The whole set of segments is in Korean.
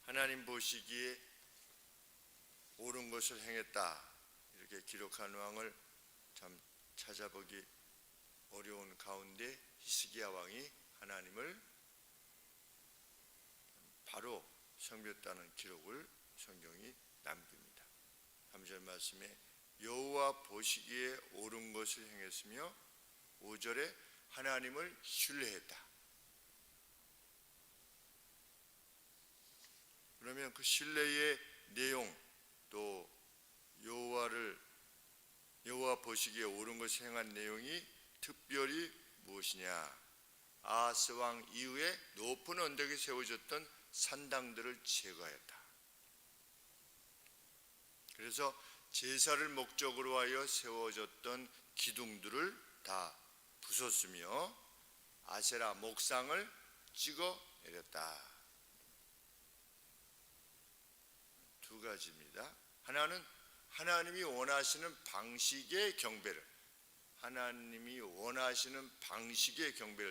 하나님 보시기에 옳은 것을 행했다 이렇게 기록한 왕을 참 찾아보기 어려운 가운데 히스기야 왕이 하나님을 바로 섬겼다는 기록을 성경이 남깁니다. 3절 말씀에 여호와 보시기에 옳은 것을 행했으며 5절에 하나님을 신뢰했다. 그러면 그 신뢰의 내용, 또 여호와 보시기에 옳은 것을 행한 내용이 특별히 무엇이냐? 아하스 왕 이후에 높은 언덕에 세워졌던 산당들을 제거했다. 그래서 제사를 목적으로 하여 세워졌던 기둥들을 다 부쉈으며 아세라 목상을 찍어 내렸다. 두 가지입니다. 하나는 하나님이 원하시는 방식의 경배를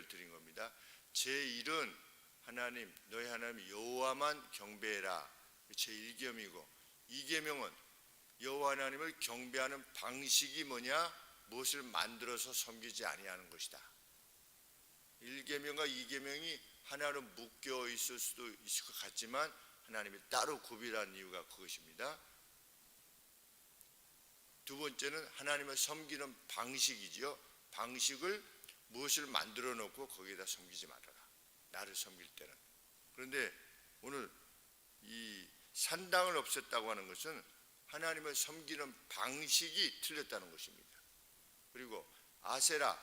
드린 겁니다. 제1은 하나님, 너희 하나님 여호와만 경배해라. 제1계명이고 2계명은 여호와 하나님을 경배하는 방식이 뭐냐? 무엇을 만들어서 섬기지 아니하는 것이다. 1계명과 2계명이 하나로 묶여 있을 수도 있을 것 같지만 하나님이 따로 구별한 이유가 그것입니다. 두 번째는 하나님을 섬기는 방식이지요. 방식을 무엇을 만들어 놓고 거기에다 섬기지 말아라. 나를 섬길 때는. 그런데 오늘 이 산당을 없앴다고 하는 것은 하나님을 섬기는 방식이 틀렸다는 것입니다. 그리고 아세라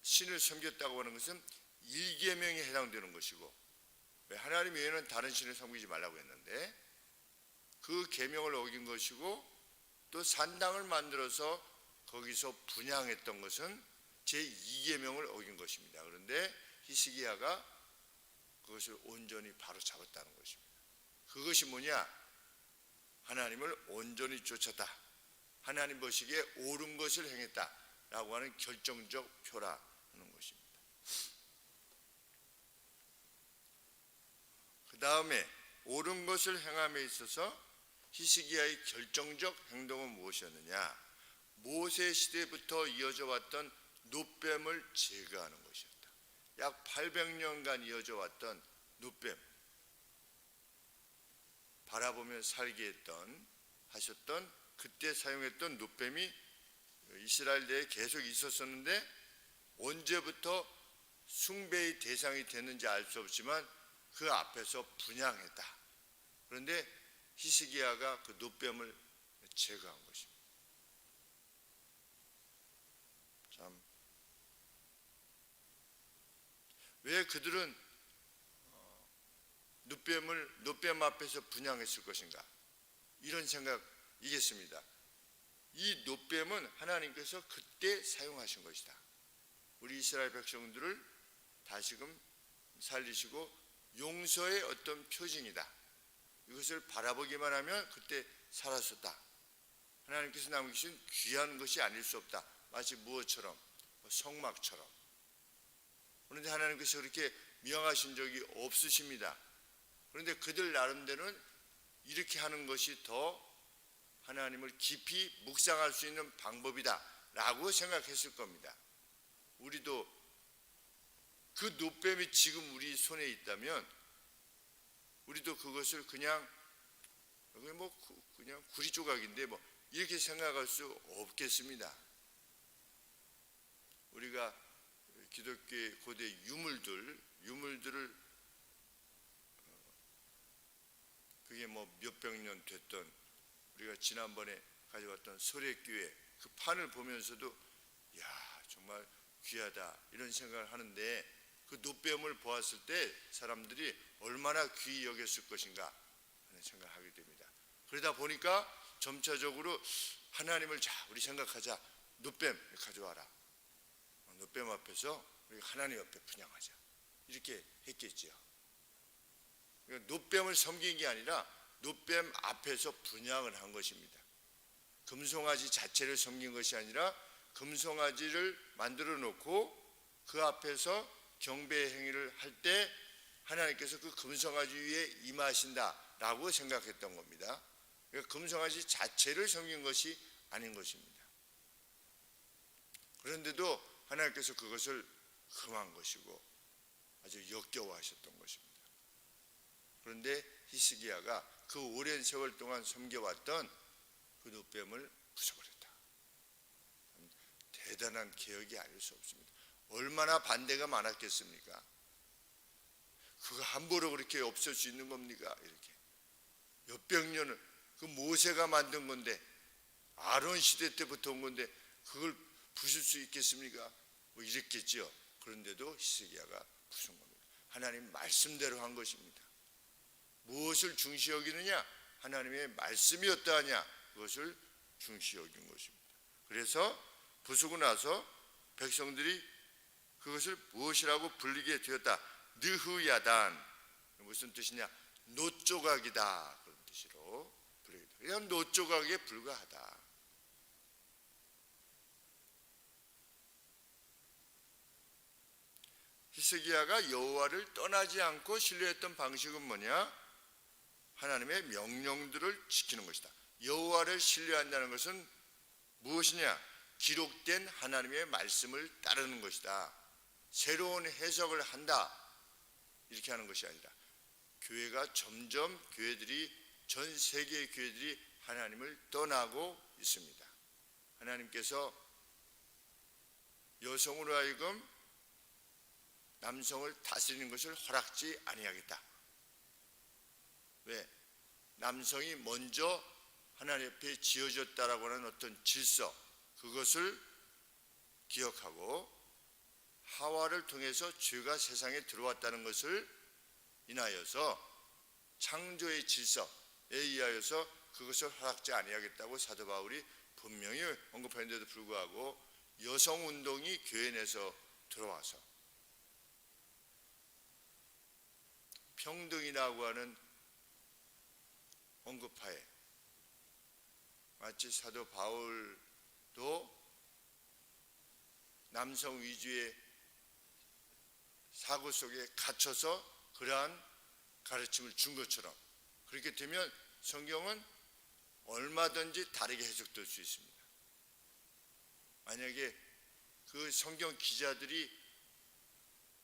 신을 섬겼다고 하는 것은 1계명에 해당되는 것이고, 하나님 외에는 다른 신을 섬기지 말라고 했는데 그 계명을 어긴 것이고, 또 산당을 만들어서 거기서 분향했던 것은 제2계명을 어긴 것입니다. 그런데 히스기야가 그것을 온전히 바로 잡았다는 것입니다. 그것이 뭐냐? 하나님을 온전히 쫓았다. 하나님 보시기에 옳은 것을 행했다라고 하는 결정적 표라는 것입니다. 그 다음에 옳은 것을 행함에 있어서 히스기야의 결정적 행동은 무엇이었느냐? 모세 시대부터 이어져 왔던 놋뱀을 제거하는 것이었다. 약 800년간 이어져 왔던 놋뱀, 바라보며 살게 하셨던 그때 사용했던 놋뱀이 이스라엘 내에 계속 있었었는데 언제부터 숭배의 대상이 됐는지 알 수 없지만 그 앞에서 분향했다. 그런데 히스기야가 그 놋뱀을 제거한 것입니다. 참, 왜 그들은 놋뱀 앞에서 분향했을 것인가? 이런 생각이겠습니다. 이 놋뱀은 하나님께서 그때 사용하신 것이다. 우리 이스라엘 백성들을 다시금 살리시고 용서의 어떤 표징이다. 이것을 바라보기만 하면 그때 살았었다. 하나님께서 남기신 귀한 것이 아닐 수 없다. 마치 무엇처럼? 성막처럼. 그런데 하나님께서 그렇게 명하신 적이 없으십니다. 그런데 그들 나름대로는 이렇게 하는 것이 더 하나님을 깊이 묵상할 수 있는 방법이다 라고 생각했을 겁니다. 우리도 그 놋뱀이 지금 우리 손에 있다면 우리도 그것을 그냥 구리 조각인데 이렇게 생각할 수 없겠습니다. 우리가 기독교의 고대 유물들을 그게 몇백 년 됐던, 우리가 지난번에 가져왔던 설액교회 그 판을 보면서도 야 정말 귀하다 이런 생각을 하는데 그 놋뱀을 보았을 때 사람들이 얼마나 귀히 여겼을 것인가 하는 생각을 하게 됩니다. 그러다 보니까 점차적으로 하나님을 우리 생각하자. 놋뱀 가져와라. 놋뱀 앞에서 우리가 하나님 옆에 분향하자. 이렇게 했겠지요. 그러니까 놋뱀을 섬긴 게 아니라 놋뱀 앞에서 분향을 한 것입니다. 금송아지 자체를 섬긴 것이 아니라 금송아지를 만들어 놓고 그 앞에서 경배 행위를 할 때 하나님께서 그 금송아지 위에 임하신다라고 생각했던 겁니다. 그러니까 금송아지 자체를 섬긴 것이 아닌 것입니다. 그런데도 하나님께서 그것을 금한 것이고 아주 역겨워하셨던 것입니다. 그런데 히스기야가 그 오랜 세월 동안 섬겨왔던 그 놋뱀을 부숴버렸다. 대단한 개혁이 아닐 수 없습니다. 얼마나 반대가 많았겠습니까? 그거 함부로 그렇게 없앨 수 있는 겁니까? 이렇게 몇백 년을 그 모세가 만든 건데, 아론 시대 때부터 온 건데 그걸 부술 수 있겠습니까? 뭐 이랬겠죠. 그런데도 히스기야가 부순 겁니다. 하나님 말씀대로 한 것입니다. 무엇을 중시 여기느냐? 하나님의 말씀이 어떠하냐? 그것을 중시 여긴 것입니다. 그래서 부수고 나서 백성들이 그것을 무엇이라고 불리게 되었다? 느흐야단. 무슨 뜻이냐? 놋조각이다. 그런 뜻으로 불리게 되었다. 그냥 놋조각에 불과하다. 히스기야가 여호와를 떠나지 않고 신뢰했던 방식은 뭐냐? 하나님의 명령들을 지키는 것이다. 여호와를 신뢰한다는 것은 무엇이냐? 기록된 하나님의 말씀을 따르는 것이다. 새로운 해석을 한다, 이렇게 하는 것이 아니라, 교회가 점점 전 세계의 교회들이 하나님을 떠나고 있습니다. 하나님께서 여성으로 하여금 남성을 다스리는 것을 허락지 아니하겠다. 왜? 남성이 먼저 하나님 앞에 지어졌다라고 하는 어떤 질서, 그것을 기억하고 하와를 통해서 죄가 세상에 들어왔다는 것을 인하여서 창조의 질서에 의하여서 그것을 허락지 아니하겠다고 사도 바울이 분명히 언급하는데도 불구하고 여성운동이 교회 내에서 들어와서 평등이라고 하는 언급하에, 마치 사도 바울도 남성 위주의 사고 속에 갇혀서 그러한 가르침을 준 것처럼, 그렇게 되면 성경은 얼마든지 다르게 해석될 수 있습니다. 만약에 그 성경 기자들이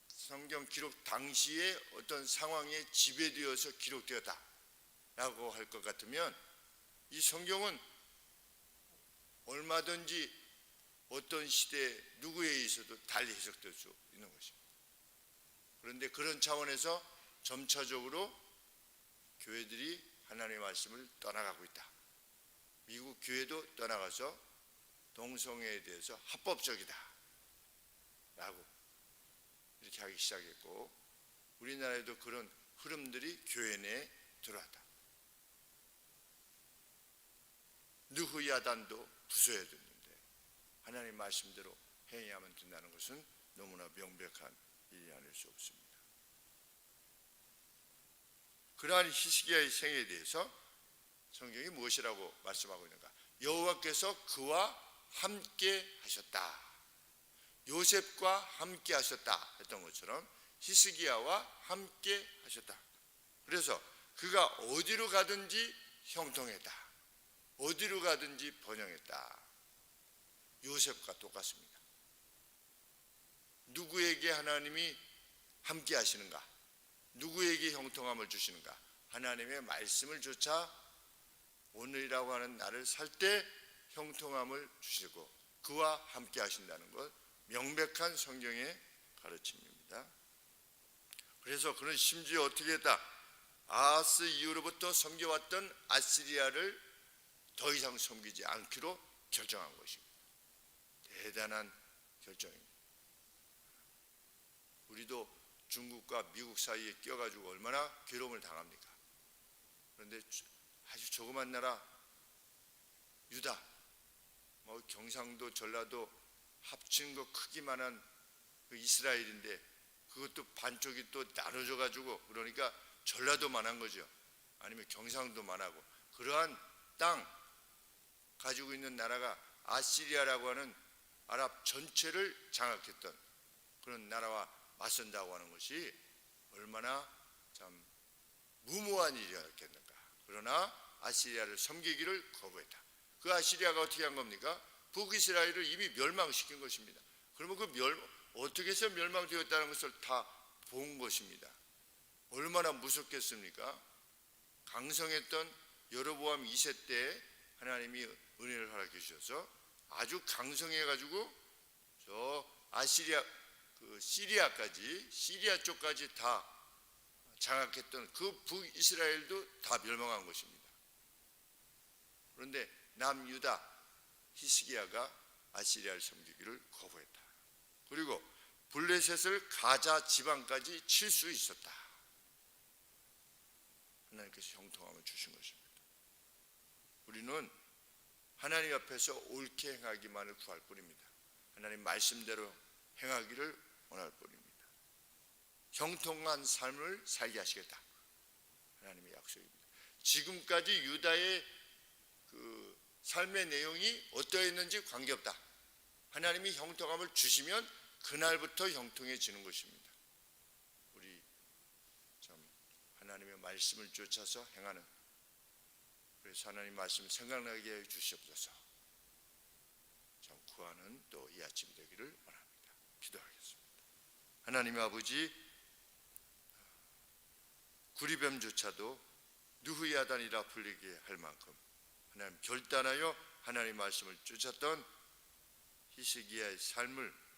성경 기록 당시에 어떤 상황에 지배되어서 기록되었다라고 할 것 같으면 이 성경은 얼마든지 어떤 시대 누구에 있어도 달리 해석될 수 있는 것입니다. 그런데 그런 차원에서 점차적으로 교회들이 하나님의 말씀을 떠나가고 있다. 미국 교회도 떠나가서 동성애에 대해서 합법적이다 라고 이렇게 하기 시작했고, 우리나라에도 그런 흐름들이 교회 내에 들어왔다. 느흐야단도 부숴야 됐는데 하나님 말씀대로 행해야만 된다는 것은 너무나 명백한 일이 아닐 수 없습니다. 그러한 히스기야의 생애에 대해서 성경이 무엇이라고 말씀하고 있는가? 여호와께서 그와 함께 하셨다. 요셉과 함께 하셨다 했던 것처럼 히스기야와 함께 하셨다. 그래서 그가 어디로 가든지 형통했다. 어디로 가든지 번영했다. 요셉과 똑같습니다. 누구에게 하나님이 함께 하시는가? 누구에게 형통함을 주시는가? 하나님의 말씀을 조차 오늘이라고 하는 날을 살 때 형통함을 주시고 그와 함께 하신다는 것, 명백한 성경의 가르침입니다. 그래서 그는 심지어 어떻게 했다? 아하스 이후로부터 섬겨왔던 아시리아를 더 이상 섬기지 않기로 결정한 것입니다. 대단한 결정입니다. 우리도 중국과 미국 사이에 껴가지고 얼마나 괴로움을 당합니까? 그런데 아주 조그만 나라 유다, 경상도, 전라도 합친 거 크기만한 그 이스라엘인데 그것도 반쪽이 또 나눠져 가지고, 그러니까 전라도만한 거죠. 아니면 경상도만하고, 그러한 땅 가지고 있는 나라가 아시리아라고 하는 아랍 전체를 장악했던 그런 나라와 맞선다고 하는 것이 얼마나 참 무모한 일이었겠는가. 그러나 아시리아를 섬기기를 거부했다. 그 아시리아가 어떻게 한 겁니까? 북이스라엘을 이미 멸망시킨 것입니다. 그러면 어떻게 해서 멸망되었다는 것을 다 본 것입니다. 얼마나 무섭겠습니까? 강성했던 여로보암 2세 때 하나님이 은혜를 허락해 주셔서 아주 강성해가지고 저 아시리아 시리아까지, 시리아 쪽까지 다 장악했던 그 북이스라엘도 다 멸망한 것입니다. 그런데 남유다 히스기야가 아시리아를 섬기기를 거부했다. 그리고 블레셋을 가자 지방까지 칠 수 있었다. 하나님께서 형통함을 주신 것입니다. 우리는 하나님 앞에서 옳게 행하기만을 구할 뿐입니다. 하나님 말씀대로 행하기를 원할 뿐입니다. 형통한 삶을 살게 하시겠다. 하나님의 약속입니다. 지금까지 유다의 그 삶의 내용이 어떠했는지 관계없다. 하나님이 형통함을 주시면 그날부터 형통해지는 것입니다. 우리 참 하나님의 말씀을 쫓아서 행하는, 그래서 하나님 말씀을 생각나게 해 주시옵소서. 참 구하는 또 이 아침 되기를 원합니다. 기도하겠습니다. 하나님 아버지, 구리뱀조차도 느후야단이라 불리게 할 만큼 하나님 결단하여 하나님 말씀을 쫓았던 히스기야의 삶을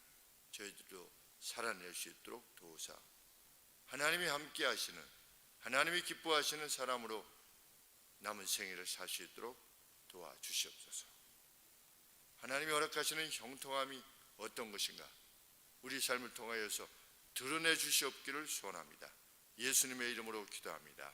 저희들도 살아낼 수 있도록 도우사 하나님이 함께 하시는, 하나님이 기뻐하시는 사람으로 남은 생애를 살 수 있도록 도와주시옵소서. 하나님이 허락하시는 형통함이 어떤 것인가 우리 삶을 통하여서 드러내 주시옵기를 소원합니다. 예수님의 이름으로 기도합니다.